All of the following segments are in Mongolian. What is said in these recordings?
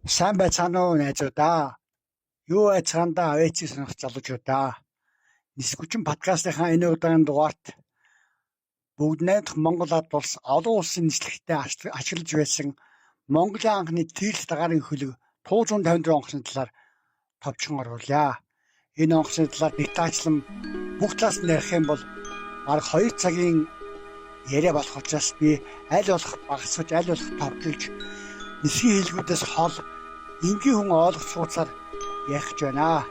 Сайн байцгаана уу найзуудаа. Юу байцгаандаа авэцыг сонирхож залуучуудаа. Нисгүчин подкастынхаа энэ удаагийн дугаарт бүгд найдах Монгол Ард улс олон улсын нийслэгтээ ашиглаж байсан Монголын анхны тэрл дагаарын хөлөг 154 онгоцны талаар товчхон оруулъя. Энэ онгоцны талаар детальчлан бүх талаас нь ярих юм бол бараг 2 цагийн яриа болох учраас би аль болох багасгаж, аль болох товтлж нисгийн хэлгүүдээс хол энгийн хүн ойлгох сууцаар ярих гэж байна.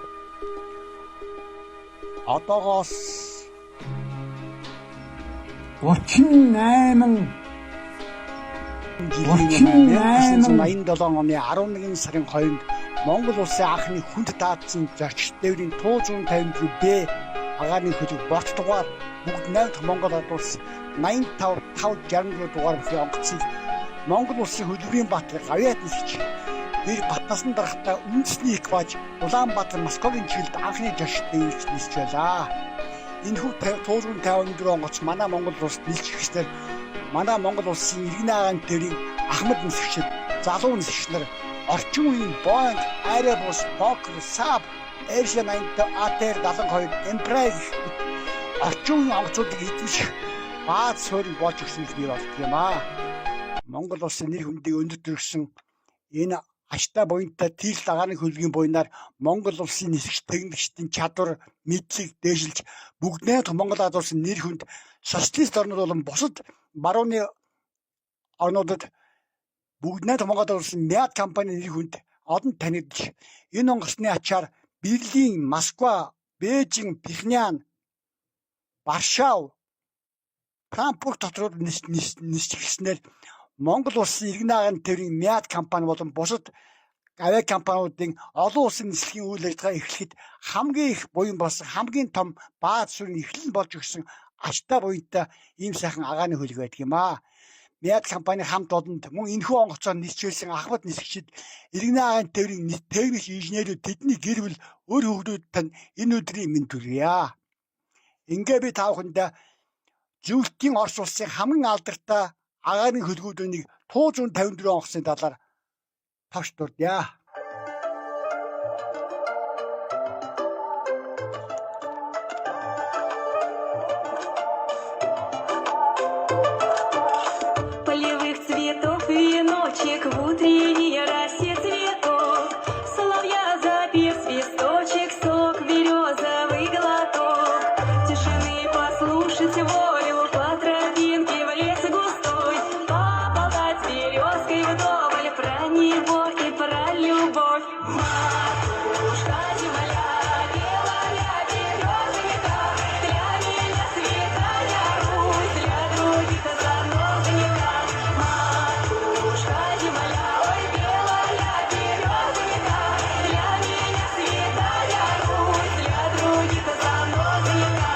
Одоогоос 38 1987 оны 11 сарын 2-нд Монгол улсын анхны хүнд даатсан зорчигч тээврийн 154Б агаарын хөлөг борт дугаар бүгд найдах Монгол Ард улс 85-564 дугаар бүхий онгоцыг Монгол улсын хөдөлмөрийн баатрыг авьяат нисгэж гэр батнасан дарахтаа үндэсний экипаж Улаанбаатар Москвагийн чиглэлд анхны зорчигч тээврийг нисгэж байлаа. Энэхүү 154 онгоц манай Монгол улсад нисэж гэснээр манай Монгол улсын иргэн агарын тээврийн Ахмад нисгчид, залуу нисгч нар орчин үеийн Boeing, Airbus, Fokker, Saab, Airsha 80, ATR-72, Embraer гэх орчин үеийн онгоцуудыг эзэмших бааз суурь болж өгсөн гэж би боддог юм аа. Монгол улсын нэр хүндийг өндөр төрсөн энэ аштай буянтай тэрл дагааны хөлгийн буйнаар Монгол улсын нисгч техникчдийн чадвар, мэдлэг дээшилж бүгд найдах Монгол Ард улсын нэр хүнд социалист орнууд болон бусад барууны орнуудад бүгд найдах Монгол Ард улсын МЯД компани нэр хүнд олон танигдж энэ онгоцны ачаар Берлин, Москва, Бээжин, Пхеньян, Варшав, Франкфурт дотроо нисэж гиснээр Монгол улсын иргэн агарын тээврийн МЯД компани болон бусад авиа компаниудын олон улсын нислэгийн үйл ажиллагаа эхлэхэд хамгийн их буян болсон хамгийн том бааз суурийн эхлэл болж өгсөн аштай буянтай ийм сайхан агааны хөлөг байдаг юм аа. МЯД компани хамт олонд мөн энэхүү онгоцоор нисчээсэн Ахмад нисгчид иргэн агарын тээврийн техник инженерүүд тэдний гэр бүл өр хүүхдүүд тань энэ өдрийн мэнд хүргье. Ингээ би та бүхэндээ зөвлөлтийн Орос улсын хамгийн алдартай агаарын хөлгүүдийн 154 онгоцны талаар товч дурдъя. Полевых цветов веночек в утренней росе цветок, соловья запев свисточек, сок березовый глоток, тишины послушать волю по тропинке в лес густой, поболтать с березкой вдоволь про него и про любовь. Матушка земля, белая березовика, для меня святая Русь, для других замолвника. Матушка земля, ой, белая березовика, для меня святая Русь, для других замолвника.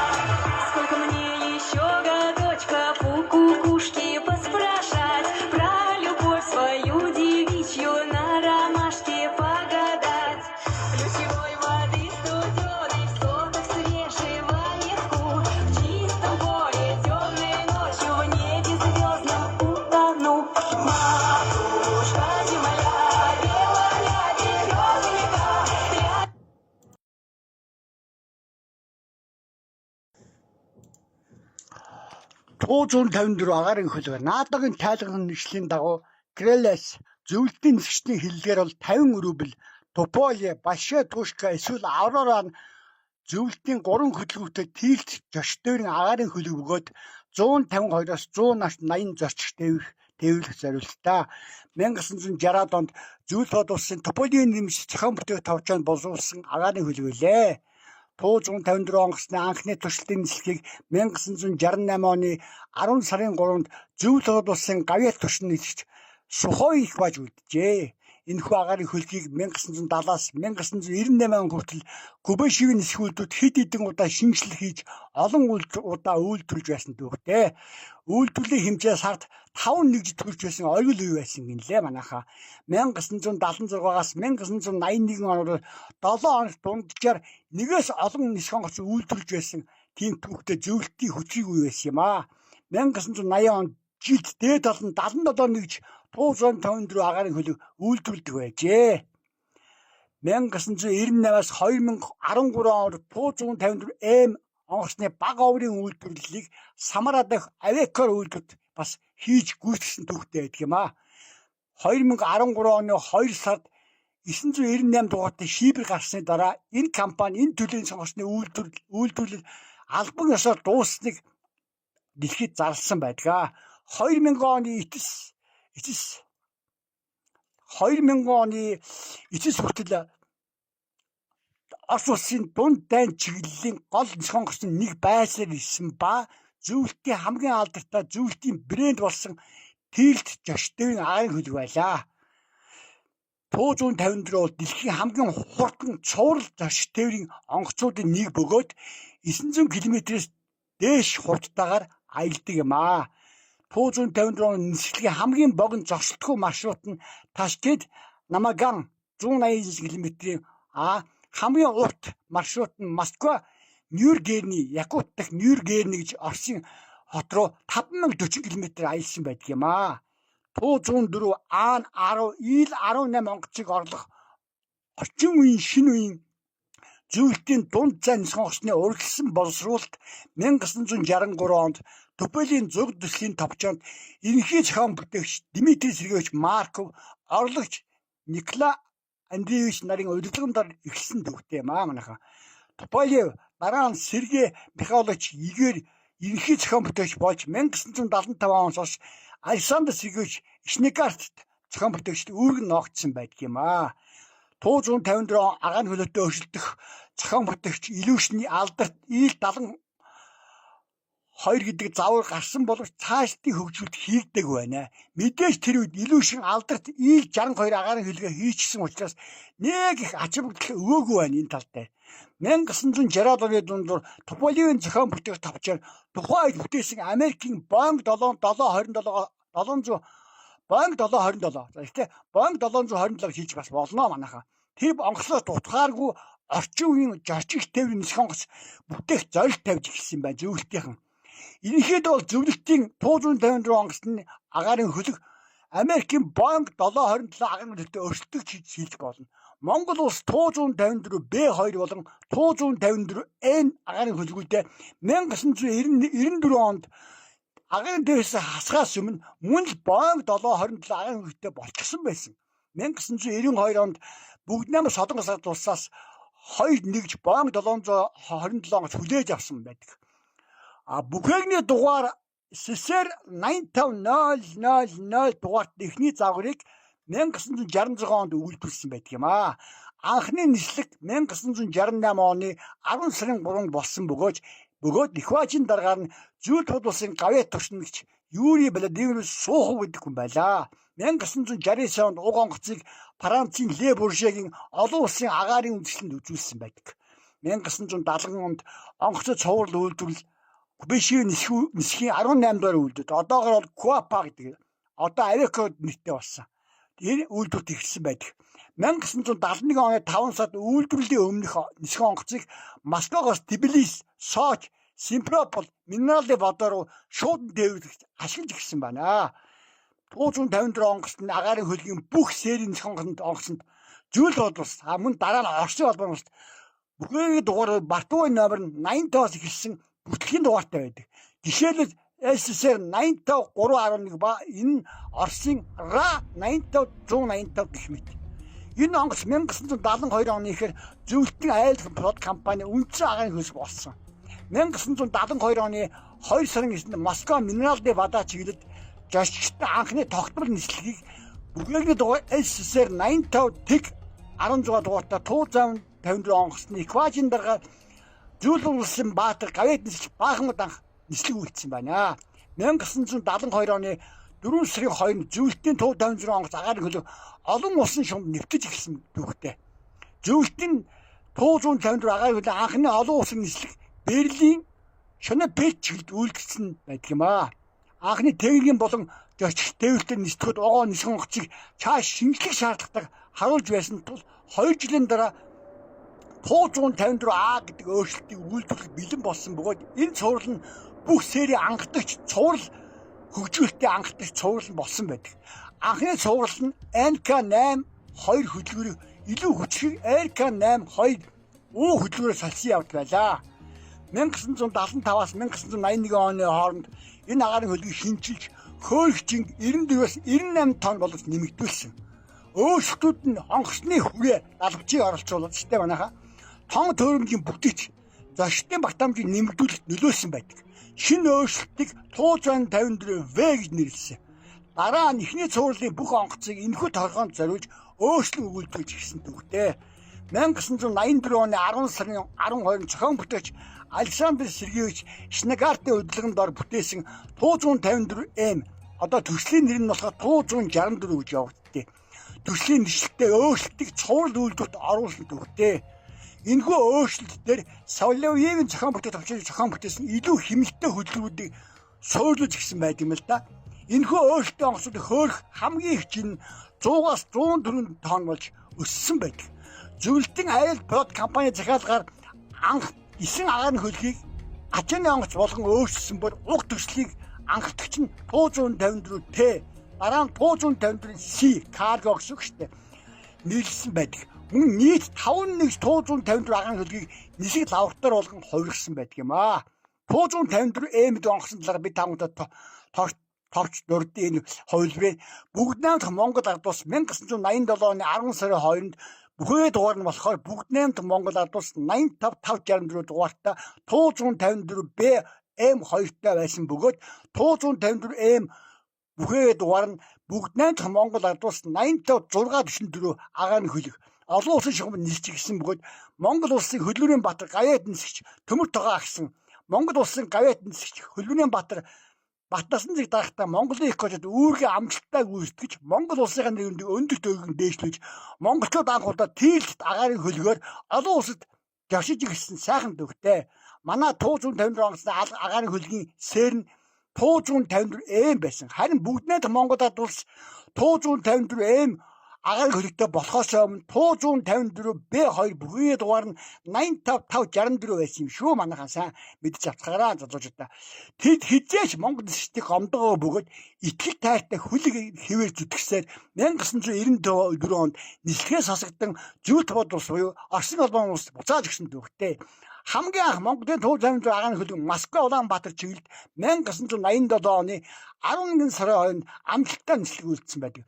Сколько мне еще годочков у кукушки поспрашать, про любовь свою девичью на ромашке погадать. Ключевой воды студеной, в сотах свежего леску, в чистом поле темной ночью, в небе звездном утону. Матушка земля, белая березовика, для 154 агаарын хөлөг наадагийн тайлгнан нэвшлийн дагуу Крелес зөвлөлтийн нисгчдийн хэллэгээр бол 50 рубль, Туполе, Большая Тушка эсвэл Аврора зөвлөлтийн 3 хөдөлгүүтэй тэрл зорчигч тээврийн агаарын хөлөг бөгөөд 152-аас 180 зорчигч тээвэрлэх зориултаа 1960-ад онд зөвлөлт бод улсын Туполийн нэмж зохион бүтээх тавчаанд боловсруулсан агаарын хөлөг байлээ. 154 онгоцны анхны туршилтын нислэгийг 1968 оны 10 сарын 3-нд зөвлөлт бод улсын Гавьяат туршин нисгч Сухой экипаж үлджээ. Энэхүү агаарын хөлгийг 1970-аас 1998 он хүртэл Кубашевын нисэх үйлдвэрт хэд хэдэн удаа шинжилгээ хийж олон удаа үйлдвэрлэж байсан түүхтэй. Үйлдвэрлэлийн хэмжээ сард 5 нэгж төрж байсан оргил үе байсан гинлээ манайхаа. 1976-аас 1981 оноор 7 хоногт дунджаар нэгээс олон нисэх онгоц үйлдвэрлэж байсан тийм түүхтэй зөвлөлтийн хүчрэг үе байсан юм аа. 1980 онд жилд дээд олон 77 нэгж 154 агаарын хөлөг үйлдвэрлэдэг байжээ. 1998-аас 2013 онд 154 М онгоцны бага оврын үйлдвэрлэлийг Самара дахь Авекор үйлдвэрт бас хийж гүйцэтгэсэн түүхтэй байдаг юм а. 2013 оны 2 сард 998 дугаартай шийбэр гарсны дараа энэ компани энэ төлөвийн сонгоцны үйлдвэрлэл албан ёсоор дууссныг дэлхийд зарласан байдаг. 2000 оны эцэс хүртэл Орос улсын дунд дайн чиглэлийн гол сонгоцны нэг байсаар ирсэн ба зөвлөлтийн хамгийн алдартай зөвлөлтийн брэнд болсон Тилт Жоштевийн агаарын хөлөг байлаа. 154 бол дэлхийн хамгийн хурдан цуврал Жоштевийн онгоцуудын нэг бөгөөд 900 км-с дээш хурдтайгаар аялдаг юм а. 154 оны нислэгийн хамгийн богино зогсолтгүй маршрут нь Ташкент Намаган 189 км-ийн хамгийн урт маршрут нь Москва Нюргерний Якут дахь Нюргерни гэж Оросын хот руу 5040 км аялсан байдаг юм а. 104 Ан 10 ил 18 онгоцыг орлох орчин үеийн шинэ үеийн зөвлөлтийн дунд зайн сонгоцны урьдчилсан боловсруулалт 1963 онд Туполийн зуг төслийн товчоонд ерөнхий зохион бүтээгч Дмитрий Сергеевич Марков орлогч Николай Андреевич нарын удирдлагуудаар эхэлсэн төвхтэй юм аа манайха. Туполев дараа нь Сергей Михайлович Игэр ерөнхий зохион бүтээгч болж 1975 оноос хойш Александр Сергеевич Ишнекартт зохион бүтээгчд үүрэг ногдсон байдаг юм аа. 154 агаарын хөлөөтэй өршөлдөх зохион бүтээгч Илүүшний алдарт ил 72 гэдэг завар гарсан боловч цаашдын хөгжүүлэлт хийгдэг байна. Мэдээж тэр үед Илүүшин алдарт ил 62 агаарын хөлгөө хийчихсэн учраас нэг их ач холбогдол өгөөгүй байна энэ тал дээр. 1960-аад оны дундуур Туполевийн зохион бүтээх товчоор тухайн үед бүтээсэн Америкийн Boeing 727 Boeing 727 гэхдээ Boeing 727 хийж бас болно манайха. Тэр онгоцоос дутгааргүй орчин үеийн зорчигч тээврийн нисэх онгоц бүтээх зорилт тавьж эхэлсэн байна зөвлөлтийнхэн. Энэхэд бол зөвлөлтийн 154 онгоцны агаарын хөлөг Америкийн Boeing 727 агаарын хөлөгтэй өрсөлдөгч хийж болно. Монгол улс 154 B2 болон 154 N агаарын хөлгүүдээ 1994 онд агаарын дээрээс хасгаас өмнө мөн л Boeing 727 агаарын хөлгөөтэй болчихсон байсан. 1992 онд бүгднээм Солонгос улсаас 2 нэгж Boeing 727 хүлээж авсан байдаг. Бүхээгний дугаар СССР 85000 дугаарт эхний загварыг 1966 онд үйлдвэрлэсэн байдаг юм а. Анхны нислэг 1968 оны 10 сарын 3-нд болсон бөгөөд Эквадорын дараагаар нь Зүүн Тод улсын гавьяа төвшнгч Юрий Владимирович Сухов гэдэг хүн байлаа. 1969 онд уг онгоцыг Францын Ле Буржегийн олон улсын агаарын үндэслэлд үзүүлсэн байдаг. 1970 онд онгоцод цуврал үйлдвэрлэл Кубишийн нисхийн 18 дугаар үйлдвэрт одоогоор бол Куапа гэдэг одоо Авекор нэртэй болсон. Тэр үйлдвэрт эхэлсэн байдаг. 1971 оны 5 сард үйлдвэрлэлийн өмнөх нисэх онгоцыг Москвагоос Тбилис, Сочи, Симферополь минералын водоо руу шууд дээвэрлэж ашиглаж эхэлсэн байна. 154 онгоцны агаарын хөлгийн бүх серийн онгоцонд зүйл бодлоос мөн дараа нь Оросын холбооноос бүхний дугаар Бартуй номер 85-аас эхэлсэн бүтлэгийн дугаартай байдаг. Жишээлбэл СССР 85311 ба энэ Оросын РА 85185 гэх мэт. Энэ онгоц 1972 оны ихэр зөвлөлтийн айлтгын прод компани үндсэн агаарын хөлс болсон. 1972 оны 2 сарын 9-нд Москва минералын водоо чиглэлд жошчтой анхны тогтмол нислэгийг бүхний дугаар СССР 85 тэг 16 дугаартай 154 онгоцны Эквадорын дараагаар Зүүн улсын Баатар гавьяад нислэг баахан удаан нислэг үйлдсэн байна. 1972 оны 4 сарын 2-нд зөвлөлтийн 156 онгоц агаарын хөлөг олон улсын шумд нэвтэж эхэлсэн түүхтэй. Зөвлөлтийн 154 агаарын хөлөг анхны олон улсын нислэг Берлин Шонебельт чиглэлд үйлдвэрлэсэн байдаг юм а. Анхны техникийн болон зорчигч тээвртэй нислэгүүд огоо нисэх онгоцыг цааш шинжлэх шаардлагатай харуулж байсан тул 2 жилийн дараа 154А гэдэг өөрчлөлтийг үйлдвэрлэх бэлэн болсон бөгөөд энэ цуврал нь бүх серийн анхдагч цуврал хөгжүүлэлтийн анхдагч цуврал болсон байдаг. Анхны цуврал нь НК8 2 хөдөлгөөрийг илүү хүчрэг РК8 2 уу хөдөлгөөрөөр салсан явд байлаа. 1975-аас 1981 оны хооронд энэ агаарын хөлгийг шинжилж хөөрөгчийн 94-өөс 98 тонн болгож нэмэгдүүлсэн. Өөрчлөлтүүд нь онгоцны хүрээ далавчийг оролцуулаад штэ манайха тон төрөмжийн бүтэц зочдын багтаамжийг нэмэгдүүлэлт нөлөөлсөн байдаг. Шинэ өөрчлөлтийг Туужаан 54V гэж нэрлэсэн. Дараа нь эхний цувралын бүх онгоцыг энэхүү торгоонд зориулж өөрчлөн өгүүлдэг гэсэн төвхтэй. 1984 оны 10 сарын 12-нд зохион бүтээгч Александр Сергеевич Шнегартийн удирдлаганд ор бүтээсэн 154M одоо төслийн нэр нь болохоор 164 гэж явагдтыг. Төслийн нэршилтэй өөрчлөлтийг цуврал үйлдвэрт оруулсан төвхтэй. Энэхүү өөрчлөлтөөр Соловьевын зохион бүтээх төвчийн зохион бүтээсэн илүү хэмнэлттэй хөдөлгөөнүүдийг суйрлуулж гисэн байт юм л да. Энэхүү өөрчлөлтийн онгоцыг хөөрөх хамгийн их чинь 100-аас 104 тонн болж өссөн байдаг. Зөвлөлтийн аялал прод компани захиалгаар анх 9 агаарын хөлгийг ачааны онгоц болгон өөрчилсөн бол уг төслийг анхдагч нь 154T дараа нь 154C карго гэсэн үг шүү дээ. Нийлсэн байдаг. Мөн нийт 5154 агаарын хөлгийг нисэг лавртаар болгон хувирсан байдаг юм аа. 154M-д онгоцны талаар бид таамагтад товч дурдын энэ хувилбарыг бүгд найрамдах Монгол ард улс 1987 оны 10 сарын 2-нд бүхий дугаар нь болохоор бүгд найрамдах Монгол ард улс 85564 дугаартай 154B M2-тай байсан бөгөөд 154M бүхий дугаар нь бүгд найрамдах Монгол ард улс 85644 агаарын хөлөг олон улсын шугам нисч гисэн бөгөөд Монгол улсын хөдөлмөрийн баатар Гавьяат нисгч Төмөр Тогоо агсан Монгол улсын Гавьяат нисгч хөдөлмөрийн баатар Батнасан зэг дарахтаа Монголын их хожид үүргээ амжилттай гүйцэтгэж Монгол улсын нэрийг өндөр төвөнд дээшлүүлж монголчууд анх удаа тийрэлт агаарын хөлгөөр олон улсад жавшиж ирсэн сайхан төвхтэй. Манай 154 онгоцны агаарын хөлгийн сээр нь 154M байсан. Харин бүгд найдах Монгол ард улс 154M агаарын хөлөгтэй болохоос өмнө 154B2 бүхий дугаар нь 85564 байсан юм шүү. Манайхан сайн мэдж авцгаараа залуучуудаа. Тэд хизээч Монгол нисчдийг гомдгоо бөгөөд итгэл тайртай хөлөг хэвээр зүтгэсээр 1994 онд нислэгээс хасагдан зөвлөлт бод улс буюу Оросын улбан улс буцааж гисэн төвхтэй. Хамгийн анх Монголын 154 агаарын хөлөг Москва Улаанбаатар чиглэлд 1987 оны 11 сарын 2-нд амжилттай нислэг үйлдсэн байдаг.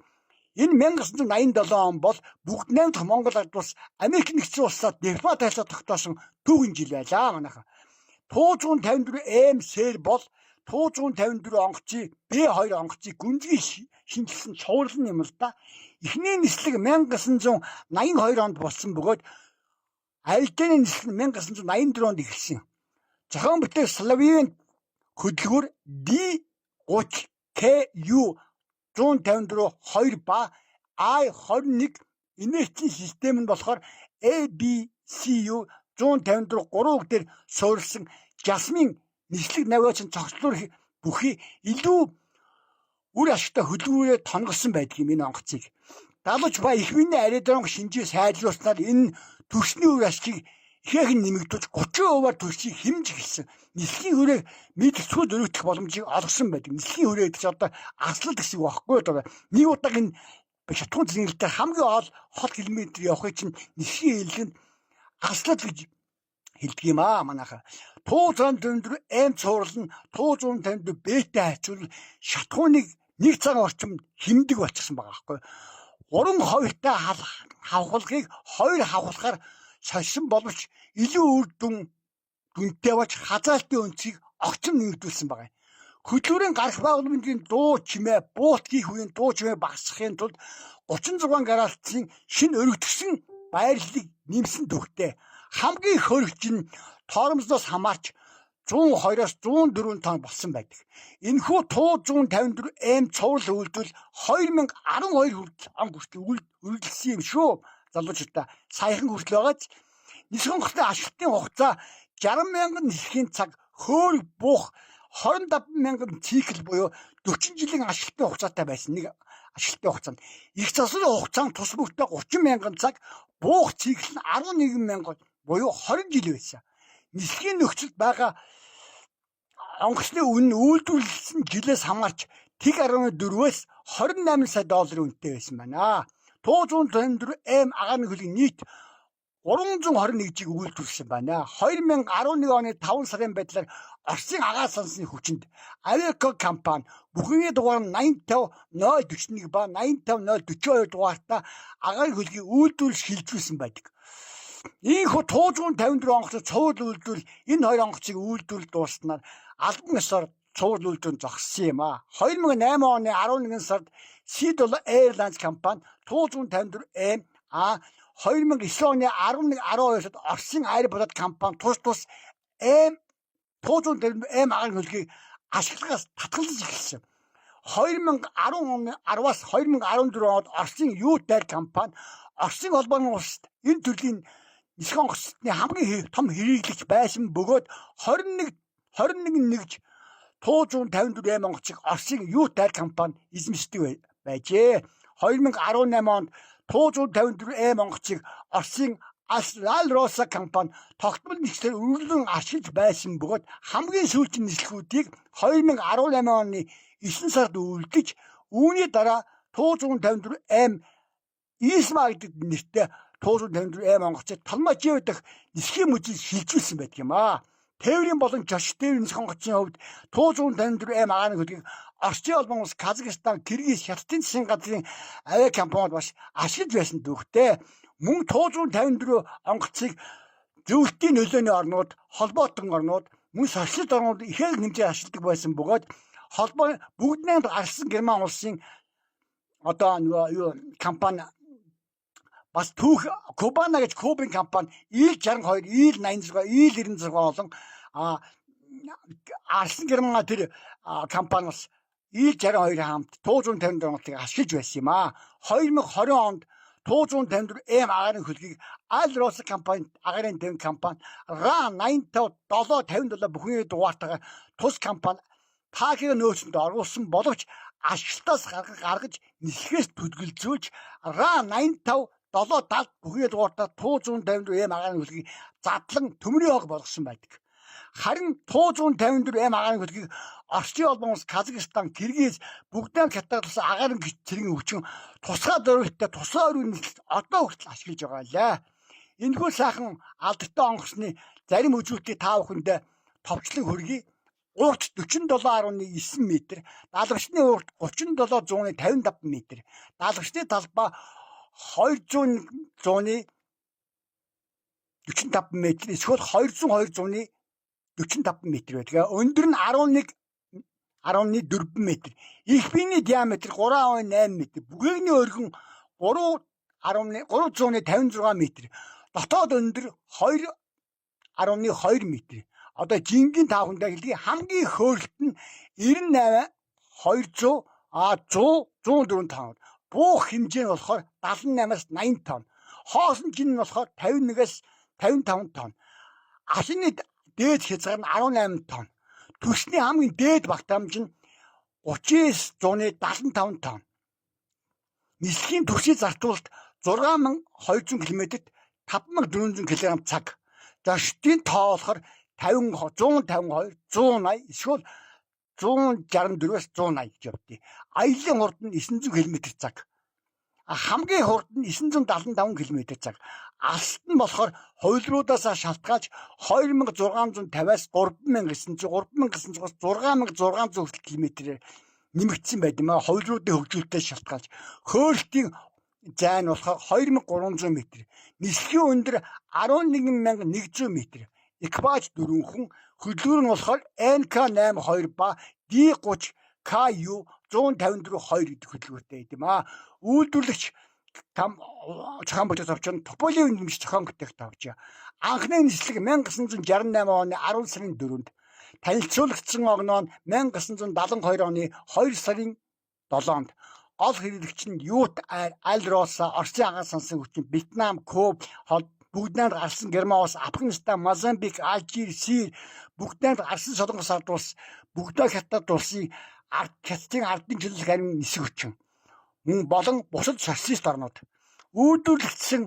Энэ 1987 он бол бүгд найрамдах Монгол ард улс Америк нэгдсэн улсад дипломат харилцаа тогтоосон түүхэн жил байлаа манайхан. 154M сэр бол 154 онгоцын B2 онгоцыг гүнзгий шинжилсэн цуврал юм л да. Эхний нислэг 1982 онд болсон бөгөөд аялданы нислэг 1984 онд эхэлсэн. Зохион бүтээх Соловьевын хөдөлгөөр D30KU 154 2 ба I21 инерцийн систем нь болохоор ABCU 154 3 дээр суурилсан Жасмин нислэг навигацийн цогцлоор бүхий илүү үр ашигтай хөдөлгөөрөөр тонголсон байдаг юм энэ онгоцыг. Далууч ба их биений аэродром шинжээ сайжруулснаар энэ төрсний үр ашигыг ихэхэн нэмэгдүүлж 30%-аар төрсийг хэмж эхэлсэн. Нислэгийн хүрээг мэдрэцгүй дөрөвдөх боломжийг олгосон байдаг. Нислэгийн хүрээ гэдэг чинь одоо аслал гэсэн үг байхгүй одоо нэг удаагийн шатхуун зэрэглэлээр хамгийн хол километр явахыг чинь нислэгийн хэллэгэнд аслал гэж хэлдэг юм аа манайха. 154M цуврал нь 154B-тэй хажуул шатхууныг нэг цаг орчимд хэмдэг болчихсон байгаа байхгүй. 3 ховртой хавхалгыг 2 хавхалахаар сольсон боловч илүү үр дүнтэй болж хазаалтын өнцгийг огцом нэмэгдүүлсэн байгаа. Хөдөлгөөрийн гарах байгууламжийн дуу чимээ буут хийх үеийн дуу чимээ багасгахын тулд 36 градусын шинэ өргөдсөн байрлалыг нэмсэн төвхтэй. Хамгийн их хөрөгч нь тоормсноос хамаарч 102-аас 104 тонн болсон байдаг. Энэхүү 154M цуврал үйлдвэл 2012 хүртэл үргэлжилсэн юм шүү. Залуучуудаа саяхан хүртэл байгааз нисэх онгоцны ашиглалтын хугацаа 60,000 нисхийн цаг хөөрөг буух 25,000 цикл буюу 40 жилийн ашиглалтын хугацаатай байсан нэг ашиглалтын хугацаанд их засварын хугацаанд тус бүртээ 30,000 цаг буух цикл нь 11,000 буюу 20 жил байсан. Нисхийн нөхцөлд байгаа онгоцны үн үйлдвэрлэсэн жилээс хамаарч тэг 14-өөс 28 сая долларын үнэтэй байсан байна. Туу 154 М агааны хөлгийн нийт 321-ийг үйлдвэрлэсэн байна. 2011 оны 5 сарын байдлаар Оросын агаар сансны хүчинд Авеко компани бүхний дугаар 85041 ба 85042 дугаартай агаарын хөлгийн үйлдвэрлэж шилжүүлсэн байдаг. Ийхүү Туу 154 онгоцны цуврал үйлдвэрлэл энэ хоёр онгоцыг үйлдвэрлэл дуусснаар албан ёсоор цуврал үйлдвэрлэл зогссон юм а. 2008 оны 11 сард Seattle Airlines компани Туу 154 М 2009 оны 11-12-д Оросын Airbus компани тус М Туу 154 М агаарын хөлгийг ашиглагаас татгалзаж эхэлсэн. 2010 оны 10-аас 2014 онд Оросын Ютайр компани Оросын холбооны улсад энэ төрлийн нисэх онгоцны хамгийн том хэрэглэгч байсан бөгөөд 21 нэгж Туу 154 М онгоцыг Оросын Ютайр компани эзэмшдэг байжээ. 2018 онд Туу 154 М онгоцыг Оросын Alrosa компани тогтмол нислээр үргэлжлэн ашиглаж байсан бөгөөд хамгийн сүүлийн нислэгүүдийг 2018 оны 9 сард үлдэж үүний дараа Туу 154 М Исма гэдэг нэртэй Туу 154 М онгоцыг Толмажио дэх нисхийн мужид шилжүүлсэн байдаг юм а. Тээврийн болон жошин тээврийн нисэх онгоцны хувьд Туу 154 М агааны хөлгийг Оросын холбоон улс, Казахстан, Киргиз, Хятадын засгийн газрын авиа компаниуд бас ашиглаж байсан дүүхтэй. Мөн Туу 154 онгоцыг зөвлөлтийн нөлөөний орнууд, холбоотон орнууд, мөн социалист орнууд ихээр хэмжээр ашигладаг байсан бөгөөд холбоо бүгднээнд гарсан Герман улсын компани бас түүх Кубана гэж Кубын компани Il-62, Il-86, Il-96 болон Арсан Герман тэр компани бас Il-62 хамт Туу 154 онгоцыг ашиглаж байсан юм а. 2020 онд Туу 154 М агаарын хөлгийг Alrosa компани агаарын төвийн компани RA-85-757 бүхний дугаартайгаар тус компани таахыг нөөцөнд оруулсан боловч ашиглалтаас гаргаж нислэгээс төдгөлзүүлж RA-85-770 бүхний дугаартай Туу 154 М агаарын хөлгийг задлан төмрийн ог болгосон байдаг. Харин Туу 154 М агаарын хөлгийг Оросын холбоон улс, Казахстан, Киргиз бүгдээ хятадсан агаарын цэргийн өвчин тусгай зорилттой тусгай өрийн нислэг одоо хүртэл ашиглаж байгаа лээ. Энэхүү сайхан алдартай онгоцны зарим үжүүлтийг та бүхэндээ товчлон хүргэе. Урт 47.9 м, даалгавчны урт 37.155 м, даалгавчны талбай 200.45 м, эсвэл 202.45 м байдаг. Өндөр нь 11.4 м. Их биений диаметр 3.8 м. Бүгээгний өргөн 356 м. Дотоод өндөр 2.2 м. Одоо жингийн таавхандаа хэлгийг хамгийн хөөрөлт нь 98 200 104 тонн. Буух хэмжээ нь болохоор 78-аас 80 тонн. Хоосон жин нь болохоор 51-аас 55 тонн. Ашигны дээд хязгаар нь 18 тонн. Түлшний хамгийн дээд багтаамж нь 39-175 тонн. Нислэгийн түлшний зартуулалт 6200 км-т 5400 кг цаг. Зочдын тоо болохоор 152, 180 эсвэл 164-аас 180 гэж явдгийг. Аяллаа хурд нь 900 км цаг. Хамгийн хурд нь 975 км цаг. Алсад нь болохоор хувилруудаас шалтгаалж 2650-аас 3900, 3900-аас 6600 хүртэл км нэмэгдсэн байд юм а. Хувилруудын хөгжүүлэлтээс шалтгаалж. Хөөрөлтийн зай нь болохоор 2300 м. Нислэгийн өндөр 11100 м. Экипаж 4 хүн, хөдөлгөөр нь болохоор NK82 ба D30 KU 154-2 гэдэг хөдөлгөөртэй байд юм а. Үйлдвэрлэгч зохион бүтээлч товчон Туполевын нэмж зохион бүтээх тавж. Анхны нислэг 1968 оны 10 сарын 4-нд, танилцуулагдсан огноо нь 1972 оны 2 сарын 7-нд. Гол хэрэглэгч нь Ютайр, Alrosa, Оросын агаар сансын хүчин, Вьетнам, Куб, бүгднээр гарсан Герман улс, Афганистан, Мозамбик, Алжир, Сир, бүгднээр гарсан Солонгос ард улс, бүгдөө Хятад улсын Хятадын ардын чөлөөлөх харин нисэх хүчин мөн болон бусад социалист орнууд. Үйлдвэрлэгдсэн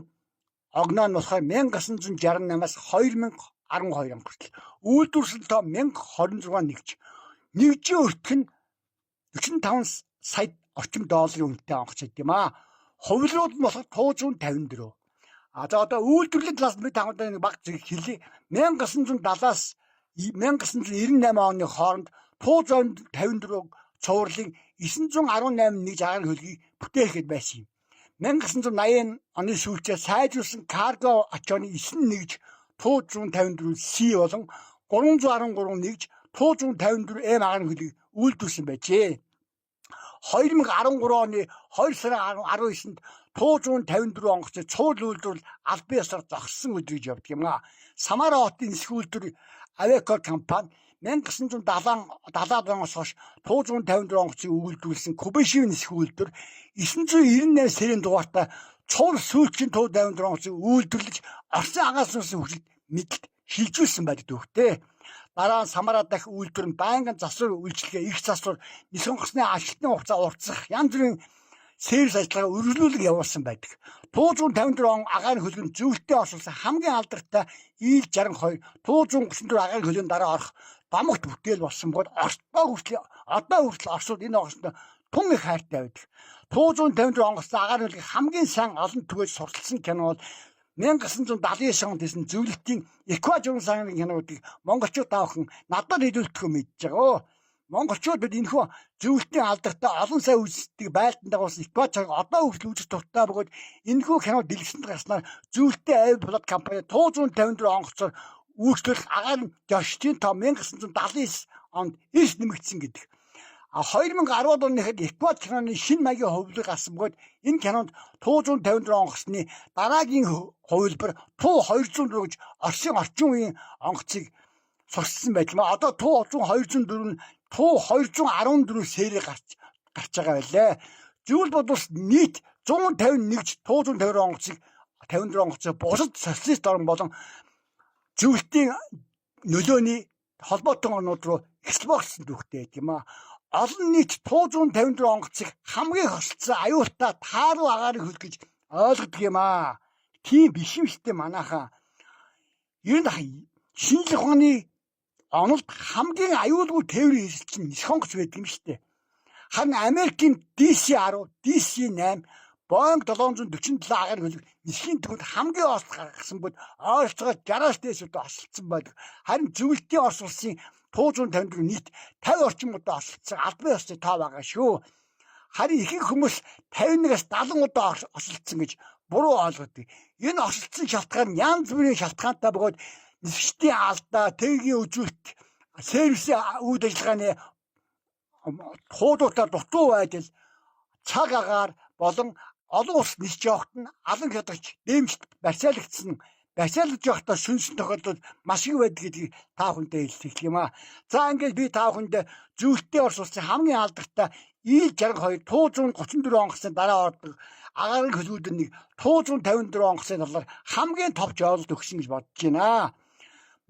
огноо нь болохоор 1968-аас 12 он хүртэл. Үйлдвэрлэсэн тоо 1026 нэгжийн өртөх нь 45 сая орчим долларын үнэтэй онгоц гэдэм аа. Хувилбарууд нь болохоор 154. За одоо үйлдвэрлэлийн талаас бид хамтдаа нэг баг зэрэг хэлье. 1970-аас 1998 оны хооронд 154 цувралын 918 нэгж агаарын хөлгийг бүтээхэд байсан юм. 1980 оны сүүлчээр сайжруулсан карго ачааны 9 нэгж 154 C болон 313 нэгж 154 M агаарын хөлийг үйлдвэрлэсэн байжээ. 2013 оны 2 сарын 19-нд 154 онгоцны цуврал үйлдвэрлэл албан ёсоор зогссон өдрийг явдаг юм аа. Самара хотын нисэх үйлдвэр Авеко компани 1970 оноос хойш 154 онгоцыг үйлдвэрлэсэн Кубешивийн нисэх үйлдвэр 998 сэрийн дугаартай цуврал сүүлчийн 154 онгоцыг үйлдвэрлэж Оросын агаарын сүнсийн хүчилд мэдлэлд шилжүүлсэн байдаг дөхтэй. Дараа нь Самара дахь үйлдвэр нь байнгын засвар үйлчилгээ их засвар нисэх онгоцны ажилтны хугацаа уртсах янз бүрийн сервис ажиллагаа үргэлжлүүлэг явуулсан байдаг. 154 агаарын хөлгийн зөвлөлтөд оршуулсан хамгийн алдартай ИЛ-62 134 агаарын хөлгийн дараа орох домогт бүтээл болсон бод одоо хүртэл Оросууд энэ онгоцтой тун их хайртай байдаг. 154 онгоцтой агаарын хөлгийг хамгийн сайн олон түгэж сурталчилсан кино бол 1979 онд хийсэн зөвлөлтийн Эквадорын сарын кинодыг монголчууд таавхан надад хэлүүлдэхөө мэдж байгаа. Монголчууд бид энэхүү зөвлөлтийн алдартай олон сая үздэг байлдан дагуулсан Эквадорыг одоо хүртэл үзэж дуртай бөгөөд энэхүү кино дэлгэсэнд гарснаар зөвлөлтийн Авиаплат компани 154 онгоцоор үйлчлэх агаарын жошчийн тоо 1979 онд эрс нэмэгдсэн гэдэг. 2010 оны хэд Эквадор киноны шинэ маягийн хувилбар гарсан бөгөөд энэ кинонд 154 онгоцны дараагийн хувилбар Ту 204 гэж Оросын орчин үеийн онгоцыг сурчсан байлмаа. Одоо Ту 204 нь Ту 214 сэрээр гарч байгаа байлаа. Зүйл бодвол нийт 151 154 онгоцыг 54 онгоцоо бусад социалист орн болон зөвлөлтийн нөлөөний холбоотой орнууд руу экспортсон дүүхтэй тийм аа. Олон нийт 154 онгоцыг хамгийн хосолцсон аюултай тааруу агаарын хөл гэж ойлгодог юм аа. Тийм биш юм шттэ манайхаа. Ер нь шинжлэх ухааны онолд хамгийн аюулгүй тээврийн хэрэгсэл чинь нисэх онгоц байдаг юм шттэ. Харин Америкийн DC-10, DC-8, Boeing 747 агаарын хөлөг нисхийн төвд хамгийн оос гаргасан бод ойролцоогоор 60-аас дээш удаа осолцсон байдаг. Харин зөвлөлтийн Орос улсын 154 нийт 50 орчим удаа осолцсон албан ёсны тоо байгаа шүү. Харин ихэнх хүмүүс 51-аас 70 удаа осолцсон гэж буруу ойлгодог. Энэ осолцсон шалтгаан нь янз бүрийн шалтгаантай бөгөөд нисгчдийн алдаа, тэгийн үзүүлэлт, сервисийн үйл ажиллагааны хуудуудаар дутуу байдал, цаг агаар болон олон улс нисж явахт нь алан хядагч дэмжлэлт барьцаалагдж явахдаа сүнсэн тохиолдол маш их байдаг гэдгийг та бүхэндээ хэлэх юм аа. За ингээд би та бүхэнд зөвлөлтийн Орос улсын хамгийн алдартай ИЛ-62 134 онгоцны дараа ордог агаарын хөлгүүдийн нэг 154 онгоцны талаар хамгийн товч ойлголт өгсөн гэж бодож байна.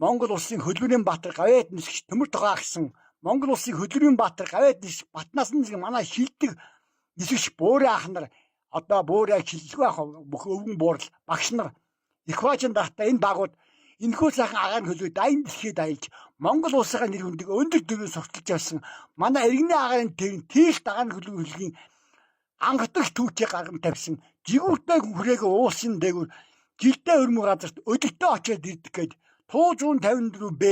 Монгол улсын хөлбөрийн баатар гавьяд нисгч Төмөр Тогоо гэсэн Монгол улсын хөлбөрийн баатар гавьяд нисгч Батнаас нэг манай шилдэг нисгч Бөөрэ ах нар одоо Бөөрэ хиллэхгүй ах бүх өвгөн буурал багш нар Эквадорын дахта энэ багууд энэхүү сайхан агаарын хөлөө дайн дэлхийд аялж Монгол улсынхаа нэр хүндийг өндөр дэвээр сурталж явсан манай иргэний агаарын төвийн тийш агаарын хөлгийн ангадагч түүхийг гарган тавьсан жигүүртэй хүрээгээ уусын дээгүүр жилдээ өрмө газарт өдөртөө очиод ирдэг гээд 154 Б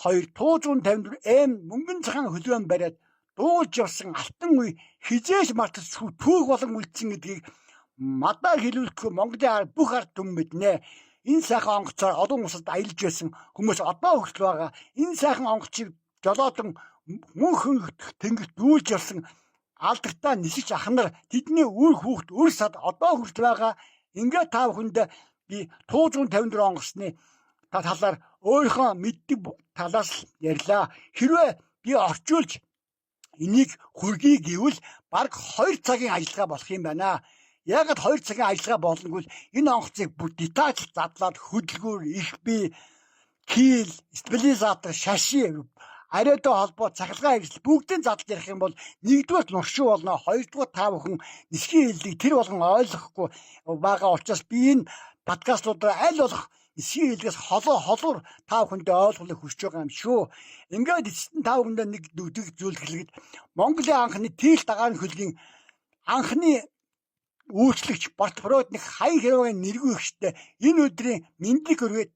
2 154 М мөнгөн цагаан хөлбөмбө бариад дуулж явсан алтан үе хизээш мартаж түүх болон үлдсэн гэдгийг мадаар хэлүүлэхгүй Монголын бүх ард түмэн мэднэ. Энэ сайхан онгоцоор олон улсад аялж байсан хүмүүс одоо хүртэл байгаа. Энэ сайхан онгоцыг жолоодон мөн хөнгөх тэнгэрт дүүлж явсан алдартай нисгч ах нар тэдний үр хүүхд үр сад одоо хүртэл байгаа. Ингээд та бүхэнд би 154 онгоцны талаар өөрийнхөө мэддэг талаас ярьлаа. Хэрвээ би орчуулж энийг хүргэе гэвэл баг 2 цагийн ажиллагаа болох юм байна. Яагаад 2 цагийн ажиллагаа болонгүй энэ онгоцыг бүр деталь задлаад хөдөлгүүр, их бие, кил, стабилизатор, шаши, ариатай холбоо, цахилгаан хэрэгсэл бүгдийг задлж ярих юм бол нэгдүгээр нуршуу болно. Хоёрдугаар та бүхэн нисхийн хэллийг тэр болгон ойлгохгүй байгаа учраас би энэ подкастлуудаар аль болох эсгийн хэлгээс холуур та бүхэндээ ойлгохыг хүсэж байгаа юм шүү. Ингээд эцэст нь та бүхэндээ нэг дүгдэх зүйл хэлгээд Монголын анхны Тил дагааны хөлгийн анхны үйлчлэгч Бортпродник хаян хэрвээ нэргүй ихтэй энэ өдрийн мэндийг өргөд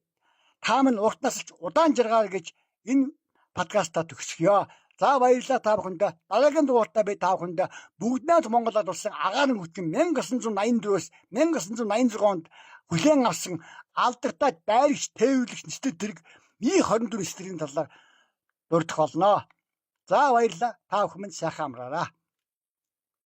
та минь урт насалж удаан жаргаар гэж энэ подкастаа төгсгöö. За баярлалаа та бүхэндээ. Дараагийн дугаартаа би та бүхэндээ бүгд найз Монголд болсон агаарын хүчин 1984-өөс 1986 онд хүлээн авсан алдартай дайрагч тээвэрлэгч нэстэ тэрэг Mi-24 нэстрийн талаар дурдах болно. За баярлалаа. Та бүхэн сайхан амраарай.